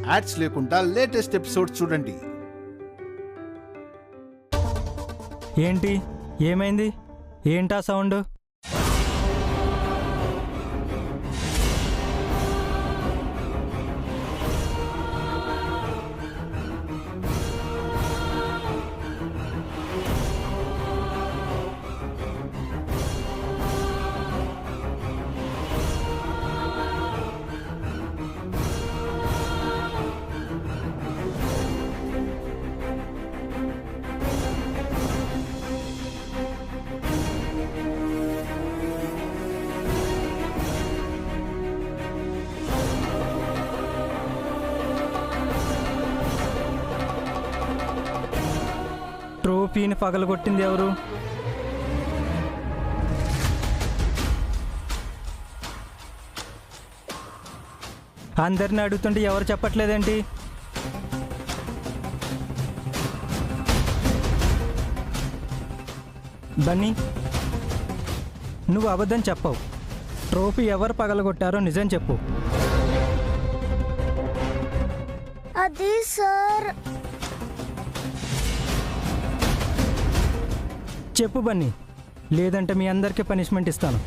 Ads లేకుండా latest episode చూడండి. ఏంటి ఏమైంది? ఏంటా సౌండ్? ట్రోఫీని పగలగొట్టింది ఎవరు? అందరిని అడుగుతుంటే ఎవరు చెప్పట్లేదేంటి? బన్నీ, నువ్వు అబద్ధం చెప్పవు. ట్రోఫీ ఎవరు పగలగొట్టారో నిజం చెప్పు. అది సార్. చెప్పు బన్నీ, లేదంటే మీ అందరికీ పనిష్మెంట్ ఇస్తాను.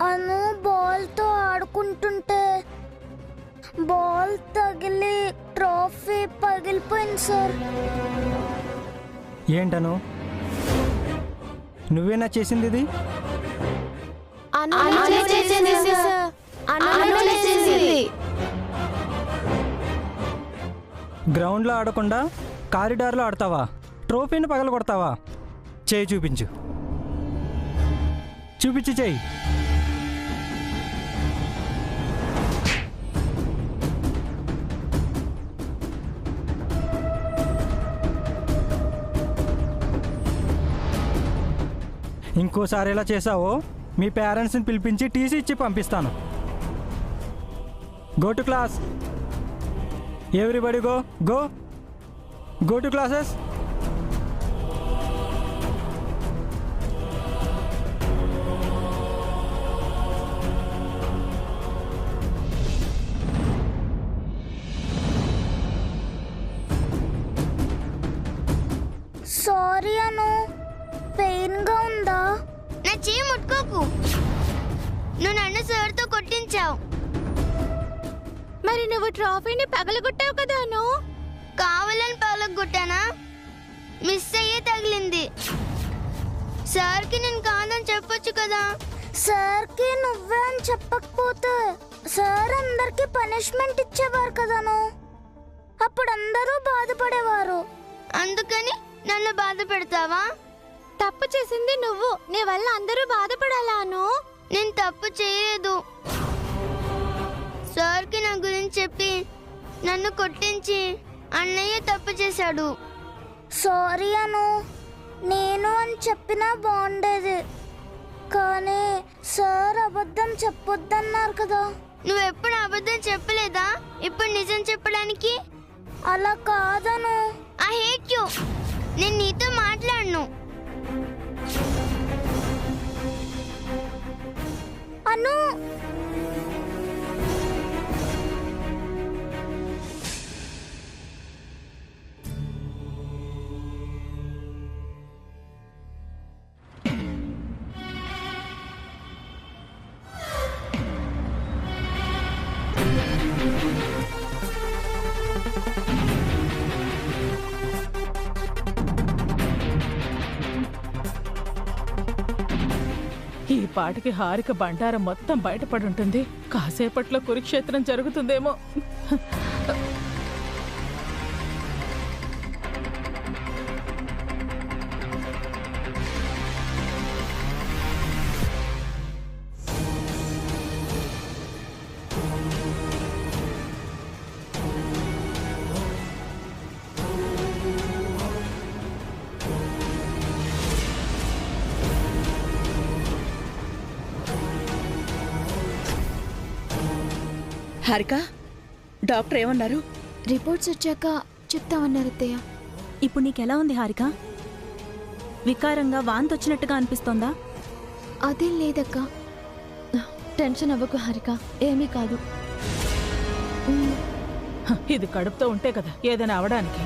అను బాల్తో ఆడుకుంటుంటే బాల్ తగిలి ట్రోఫీ పగిలిపోయింది సార్. ఏంటను? నువ్వేనా చేసింది ఇది? గ్రౌండ్లో ఆడకుండా కారిడార్లో ఆడతావా? ట్రోఫీని పగలగొడతావా? చేయి చూపించు. చూపించి చేయి. ఇంకోసారి ఎలా చేసావో మీ పేరెంట్స్ని పిలిపించి టీసీ ఇచ్చి పంపిస్తాను. Go to class. Everybody go go go to classes. Sorry Anu, పెయిన్గా ఉందా? నా చెయ్యి ముట్టుకోకు. నువ్వు నన్ను సార్తో కొట్టించావు. మరి నువ్వు ట్రోఫీని పగలగొట్టావు కదా? కావాలని పగలగొట్టానా? మిస్ అయ్యే తగిలింది. సార్కి నేను కాదని చెప్పొచ్చు కదా. సార్కి నువ్వే అని చెప్పకపోతే సార్ అందరికి పనిష్మెంట్ ఇచ్చేవారు కదను. అప్పుడు అందరూ బాధపడేవారు. అందుకని నన్ను బాధ పెడతావా? తప్పు చేసింది నువ్వు, నీ వల్ల అందరూ బాధపడాలాను. నేను తప్పు చేయలేదు. సార్కి నా గురించి చెప్పి నన్ను కొట్టించి అన్నయ్య తప్పు చేశాడు. సారీ అను, నేను అని చెప్పినా బాగుండేది, కానీ సార్ అబద్ధం చెప్పొద్దన్నారు కదా. నువ్వెప్పుడు అబద్ధం చెప్పలేదా ఇప్పుడు నిజం చెప్పడానికి? అలా కాదను. I hate you. నేను నీతో మాట్లాడను. అను, ఈ పాటికి హారిక బండారం మొత్తం బయటపడి ఉంటుంది. కాసేపట్లో కురుక్షేత్రం జరుగుతుందేమో. హారిక, డాక్టర్ ఏమన్నారు? రిపోర్ట్స్ వచ్చాక చెప్తామన్నారు అత్తయ్య. ఇప్పుడు నీకెలా ఉంది హారిక? వికారంగా వాంతొచ్చినట్టుగా అనిపిస్తోందా? అదేం లేదక్క. టెన్షన్ అవ్వకు హారిక, ఏమీ కాదు. ఇది కడుపుతో ఉంటే కదా ఏదైనా అవడానికి.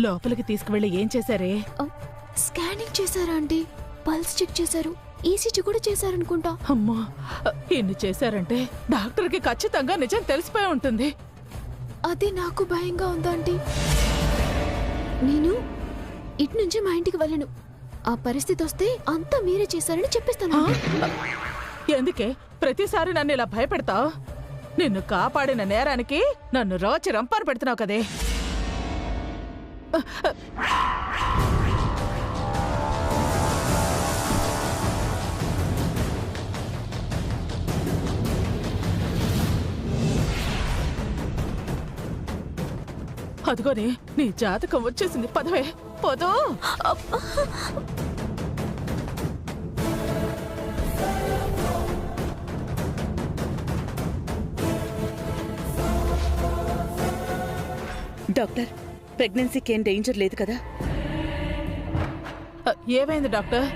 లోపలికి తీసుకువెళ్ళి ఏం చేశారే? స్కానింగ్ చేశారా అండి? పల్స్ చెక్ చేశారు, ఈసీజీ కూడా చేశారనుకుంటా. అమ్మా, ఇన్ని చేశారంటే డాక్టర్కి ఖచ్చితంగా నిజం తెలిసిపోయి ఉంటుంది. అదే నాకు భయంగా ఉందండి. నేను ఇటు నుంచి మా ఇంటికి వెళ్ళను. ఆ పరిస్థితి వస్తే అంతా మీరే చేశారని చెప్పేస్తాను. ఎందుకే ప్రతిసారి నన్ను ఇలా భయపెడతావు? నిన్ను కాపాడిన నేరానికి నన్ను రోచి రంపాను పెడుతున్నావు కదే. అదిగోనే నీ జాతకం వచ్చేసింది. పదవే పోదు. డాక్టర్, ప్రెగ్నెన్సీకి ఏం డేంజర్ లేదు కదా? ఏమైంది డాక్టర్?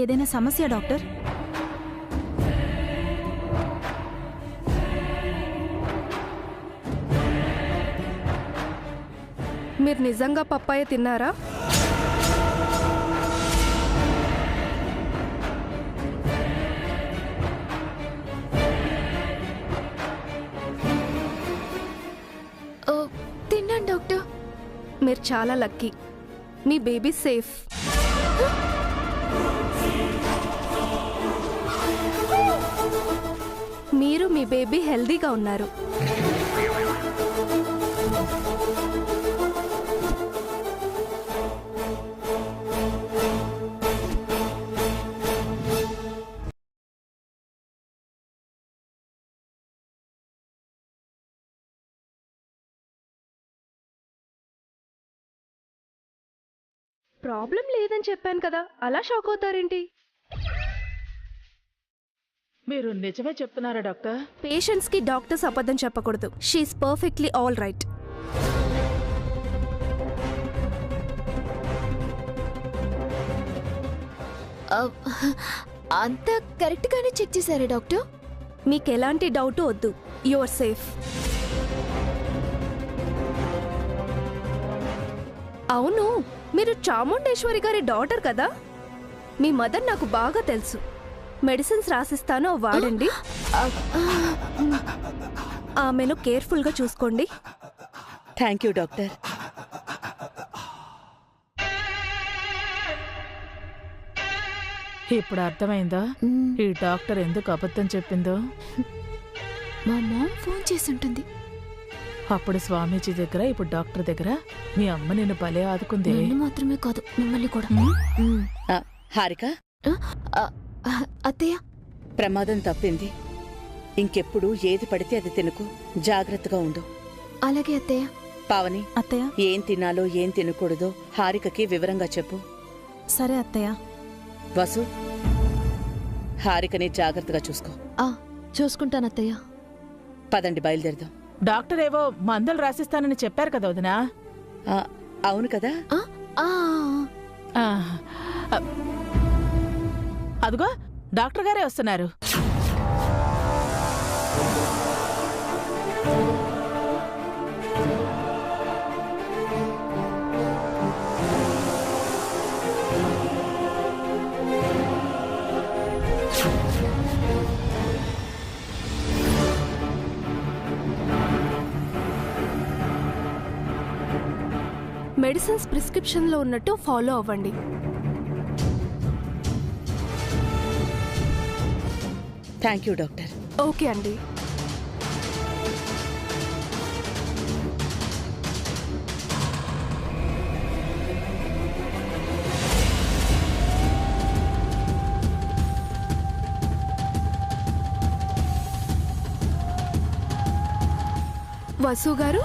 ఏదైనా సమస్య డాక్టర్? మీరు నిజంగా పప్పాయ తిన్నారా? తిన్నాను డాక్టర్. మీరు చాలా లక్కీ. మీ బేబీ సేఫ్. మీరు మీ బేబీ హెల్దీగా ఉన్నారు. ప్రాబ్లం లేదని చెప్పాను కదా, అలా షాక్ అవుతారేంటి? మీరు నిజమే చెప్తున్నారా డాక్టర్? పేషెంట్స్ కి డాక్టర్స్ అబద్ధం చెప్పకూడదు. She is perfectly all right. అంతా కరెక్ట్ గానే చెక్ చేశారా డాక్టర్? మీకు ఎలాంటి డౌట్ వద్దు. You are safe. అవును, మీరు చాముండేశ్వరి గారి డాటర్ కదా? మీ మదర్ నాకు బాగా తెలుసు. మెడిసిన్స్ రాసిస్తాను, వాడండి. ఆమెను కేర్ఫుల్గా చూసుకోండి. Thank you doctor. ఇప్పుడు అర్థమైందా ఈ డాక్టర్ ఎందుకు అబద్ధం చెప్పిందో? మా మామ్ ఫోన్ చేసి ఉంటుంది. అప్పుడు స్వామీజీ దగ్గర, ఇప్పుడు డాక్టర్ దగ్గర మీ అమ్మ నిన్ను భలే ఆదుకుంది. నన్ను మాత్రమే కాదు, మిమ్మల్ని కూడా. హారిక, అత్తయ్య, ప్రమాదం తప్పింది. ఇంకెప్పుడు ఏది పడితే అది తినకు. జాగ్రత్తగా ఉండు. అలాగే అత్తయ్య. పావని, అత్తయ్య. ఏం తినాలో ఏం తినకూడదో హారికకి వివరంగా చెప్పు. సరే అత్తయ్య. వసు, హారికని జాగ్రత్తగా చూసుకో. చూసుకుంటాను అత్తయ్య. పదండి, బయలుదేరదాం. డాక్టర్ ఏవో మందులు రాసిస్తానని చెప్పారు కదా వదినా? అవును కదా? అదిగో డాక్టర్ గారే వస్తున్నారు. మెడిసిన్స్ ప్రిస్క్రిప్షన్లో ఉన్నట్టు ఫాలో అవ్వండి. Thank you doctor. ఓకే అండి. వసు గారు,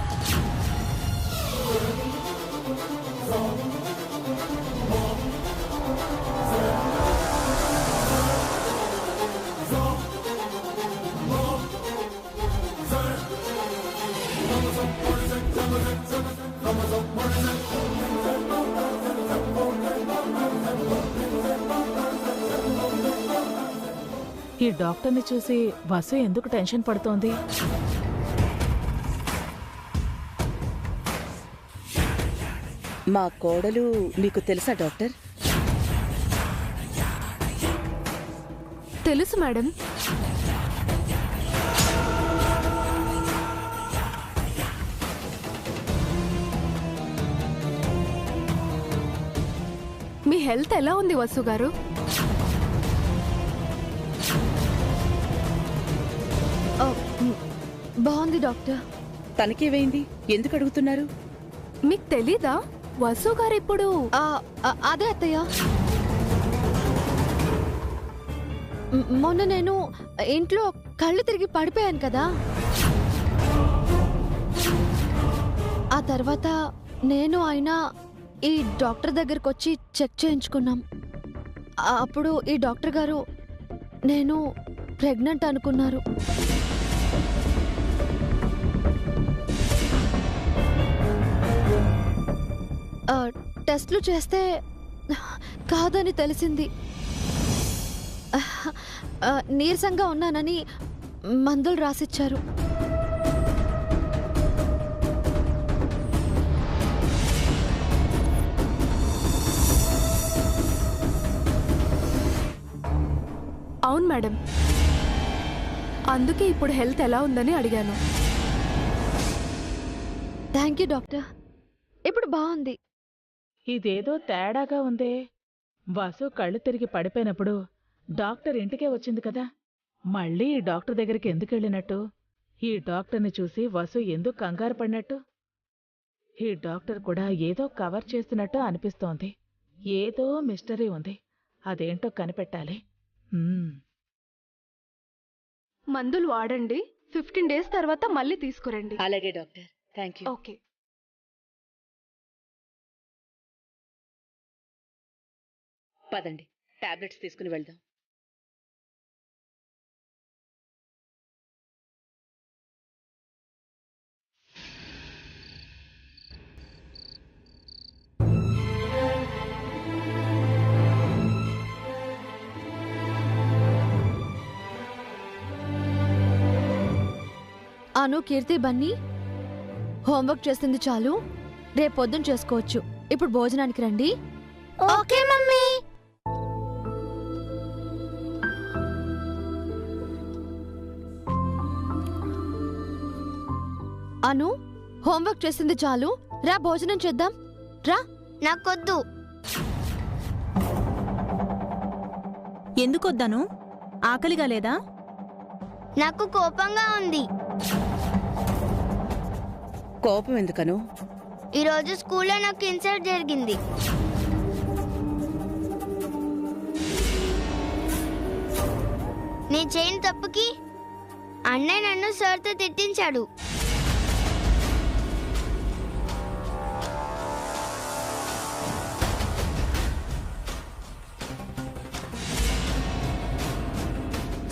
ఈ డాక్టర్ని చూసి వసు ఎందుకు టెన్షన్ పడుతోంది? మా కోడలు మీకు తెలుసా డాక్టర్? తెలుసు మేడం. మీ హెల్త్ ఎలా ఉంది వసు గారు? బాగుంది డాక్టర్. తనకేమైంది? ఎందుకు అడుగుతున్నారు? మీకు తెలీదా వసు గారు ఇప్పుడు? అదే అత్తయ్య, మొన్న నేను ఇంట్లో కళ్ళు తిరిగి పడిపోయాను కదా, ఆ తర్వాత నేను ఆయన ఈ డాక్టర్ దగ్గరకు వచ్చి చెక్ చేయించుకున్నాం. అప్పుడు ఈ డాక్టర్ గారు నేను ప్రెగ్నెంట్ అనుకున్నారు. టెస్ట్లు చేస్తే కాదని తెలిసింది. నీరసంగా ఉన్నానని మందులు రాసిచ్చారు. అవును మేడం, అందుకే ఇప్పుడు హెల్త్ ఎలా ఉందని అడిగాను. థ్యాంక్ యూ డాక్టర్, ఇప్పుడు బాగుంది. ఇదేదో తేడాగా ఉందే. వసు కళ్ళు తిరిగి పడిపోయినప్పుడు డాక్టర్ ఇంటికే వచ్చింది కదా, మళ్ళీ ఈ డాక్టర్ దగ్గరికి ఎందుకు వెళ్ళినట్టు? ఈ డాక్టర్ని చూసి వసు ఎందుకు కంగారు పడినట్టు? ఈ డాక్టర్ కూడా ఏదో కవర్ చేస్తున్నట్టు అనిపిస్తోంది. ఏదో మిస్టరీ ఉంది, అదేంటో కనిపెట్టాలి. మందులు వాడండి, 15 days తర్వాత మళ్ళీ తీసుకురండి. అలాగే డాక్టర్, థ్యాంక్ యూ. ఓకే. పదండి, టాబ్లెట్స్ తీసుకుని వెళ్దాం. అను, కీర్తి, బన్నీ హోంవర్క్ చేస్తుంది చాలు, రేపు పొద్దున చేసుకోవచ్చు. ఇప్పుడు భోజనానికి రండి. Okay mummy. అను, హోంవర్క్ చేసింది చాలు, రా భోజనం చేద్దాం. రా. నాకొద్దు. ఎందుకొద్దాను? ఆకలిగా లేదా? నాకు కోపంగా ఉంది. కోపం ఎందుకను? ఈరోజు స్కూల్లో నాకు ఇన్సల్ట్ జరిగింది. నేను చేయని తప్పుకి అన్నయ్య నన్ను సార్తో తిట్టించాడు.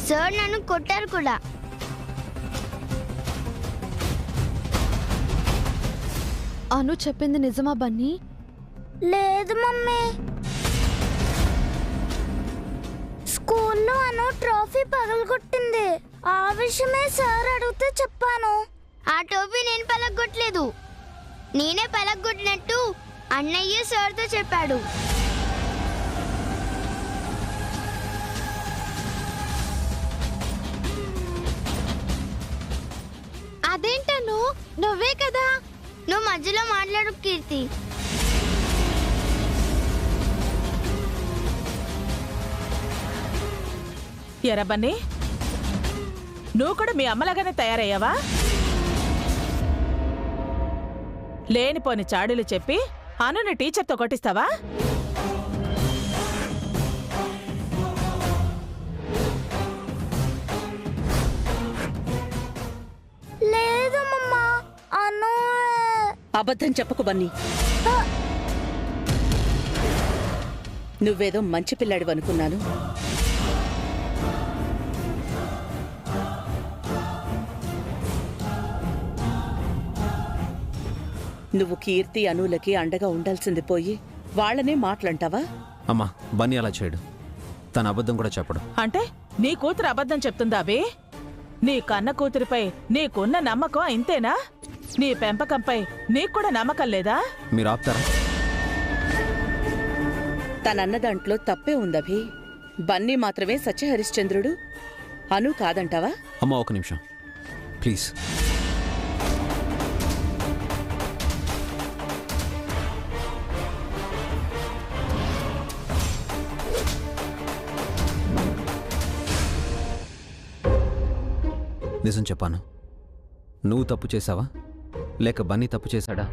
సార్ నన్ను కొట్టారు కూడా. అను చెప్పింది నిజమా బన్నీ? లేదు మమ్మీ, స్కూల్లో అను ట్రోఫీ పగలగొట్టింది. ఆ విషయమే సార్ అడిగితే చెప్పాను. ఆ టోపీ నేను పలగొట్టలేదు, నేనే పలగొట్టినట్టు అన్నయ్య సార్తో చెప్పాడు. అదేంటను, నువ్వే కదా. నువ్వు మధ్యలో మాట్లాడు కీర్తి. ఎరా బన్నీ, నువ్వు కూడా మీ అమ్మలాగానే తయారయ్యావా? లేనిపోని చాడీలు చెప్పి అనుని టీచర్తో కొట్టిస్తావా? లేదు మమ్మా, అబద్ధం చెప్పకు బన్నీ. నువ్వేదో మంచి పిల్లాడివి అనుకున్నాను. నువ్వు కీర్తి అనులకి అండగా ఉండాల్సింది పోయి వాళ్ళనే మాటలంటావా? అమ్మా, బన్నీ అలా చేయడు. తన అబద్ధం కూడా చెప్పడు. అంటే నీ కూతురు అబద్ధం చెప్తుందా అబే? నీ కన్న కూతురిపై నీకున్న నమ్మకం ఇంతేనా? నీ పెంపకంపై నీకు కూడా నమ్మకం లేదా? మీరు ఆపుతారా? తనన్న దాంట్లో తప్పే ఉందభి. బన్నీ మాత్రమే సత్యహరిశ్చంద్రుడు, అను కాదంటావా? అమ్మా, ఒక నిమిషం ప్లీజ్. నిజం చెప్పాను. నువ్వు తప్పు చేశావా లేక బన్నీ తప్పు చేశాడా?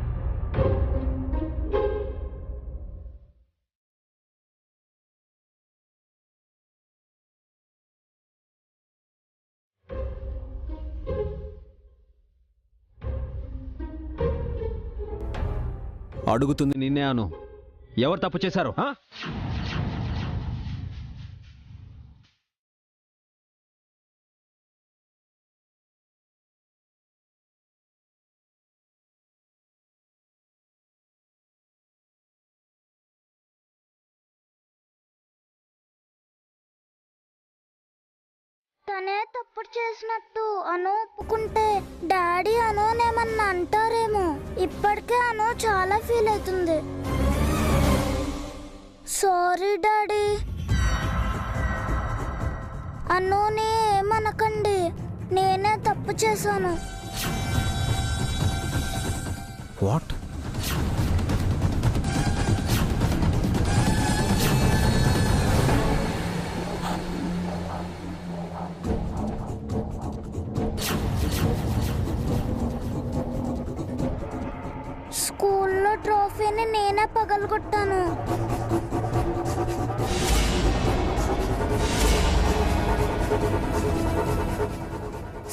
అడుగుతుంది నిన్నే అను. ఎవరు తప్పు చేశారు? తనే తప్పుడు చేసినట్టు అను ఒప్పుకుంటే డాడీ అనునేమన్నా అంటారేమో. ఇప్పటికే అను చాలా ఫీల్ అవుతుంది. Sorry daddy. అనుని ఏమనకండి, నేనే తప్పు చేశాను. వాట్? స్కూల్లో ట్రోఫీని నేనే పగలగొట్టాను.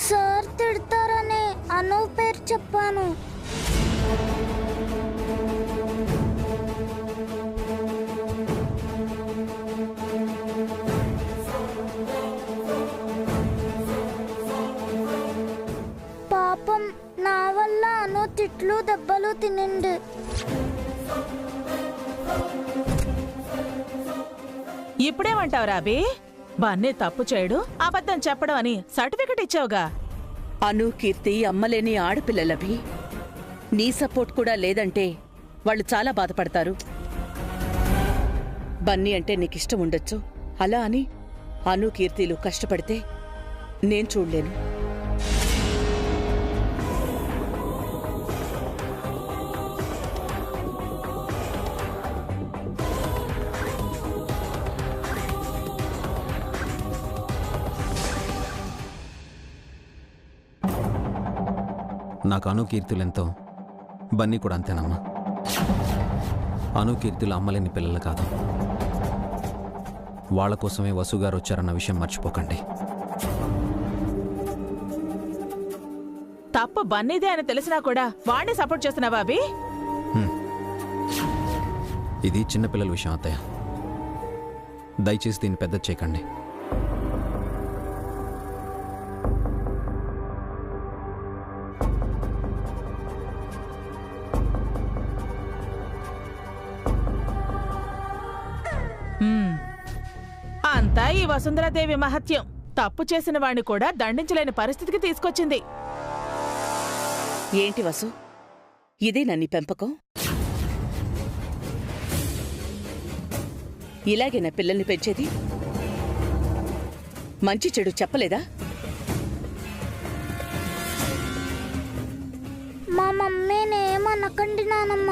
సార్ తిడతారని అను పేరు చెప్పాను. పాపం నా వల్ల అను తిట్లు దెబ్బలు తినింది. ఇప్పుడేమంటావు రాబీ? బన్నీ తప్పు చేయడు, అబద్ధం చెప్పడం అని సర్టిఫికెట్ ఇచ్చావుగా. అను, కీర్తి అమ్మలేని ఆడపిల్లలభి. నీ సపోర్ట్ కూడా లేదంటే వాళ్ళు చాలా బాధపడతారు. బన్నీ అంటే నీకిష్టం ఉండొచ్చు, అలా అని అను, కీర్తిలు కష్టపడితే నేను చూడలేను. నాకు అను కీర్తులెంతో బన్నీ కూడా అంతేనమ్మా. అను కీర్తులు అమ్మలేని పిల్లలు కాదు. వాళ్ళ కోసమే వసుగారు వచ్చారన్న విషయం మర్చిపోకండి. తప్పు బన్నీదే అని తెలిసినా కూడా వాడిని సపోర్ట్ చేస్తున్నావా అభి? ఇది చిన్నపిల్లల విషయం అత్తయ్య. దయచేసి దీన్ని పెద్ద చేయకండి. అంతా ఈ వసుంధరాదేవి మహత్యం. తప్పు చేసిన వాణ్ణి కూడా దండించలేని పరిస్థితికి తీసుకొచ్చింది. ఏంటి వసు, ఇదే నన్ను పెంపకం? ఇలాగే నా పిల్లల్ని పెంచేది? మంచి చెడు చెప్పలేదా? మా మమ్మీని ఏమనకండి నానమ్మ.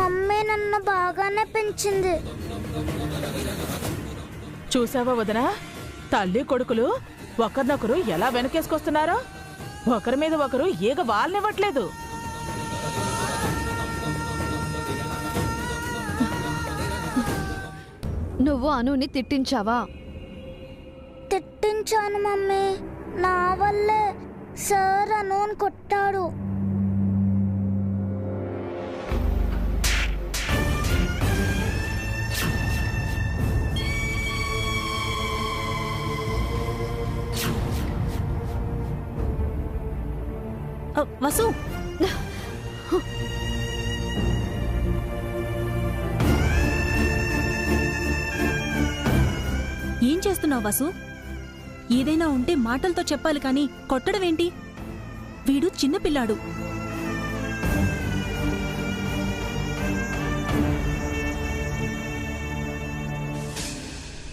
మమ్మీ నన్ను బాగానే పెంచింది. చూసావా వదనా, తల్లి కొడుకులు ఒకరినొకరు ఎలా వెనకేసుకొస్తున్నారో. ఒకరి మీద ఒకరు ఈగ వాళ్ళనివ్వట్లేదు. నువ్వు అనుని తిట్టించావా? తిట్టించాను మమ్మీ. నా వల్లే సార్ అనుని కొట్టాడు. వసు ఏం చేస్తున్నావు వసు? ఏదైనా ఉంటే మాటలతో చెప్పాలి కానీ కొట్టడమేంటి? వీడు చిన్నపిల్లాడు.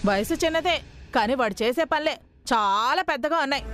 వయసు చిన్నదే కానీ వాడు చేసే పనులే చాలా పెద్దగా ఉన్నాయి.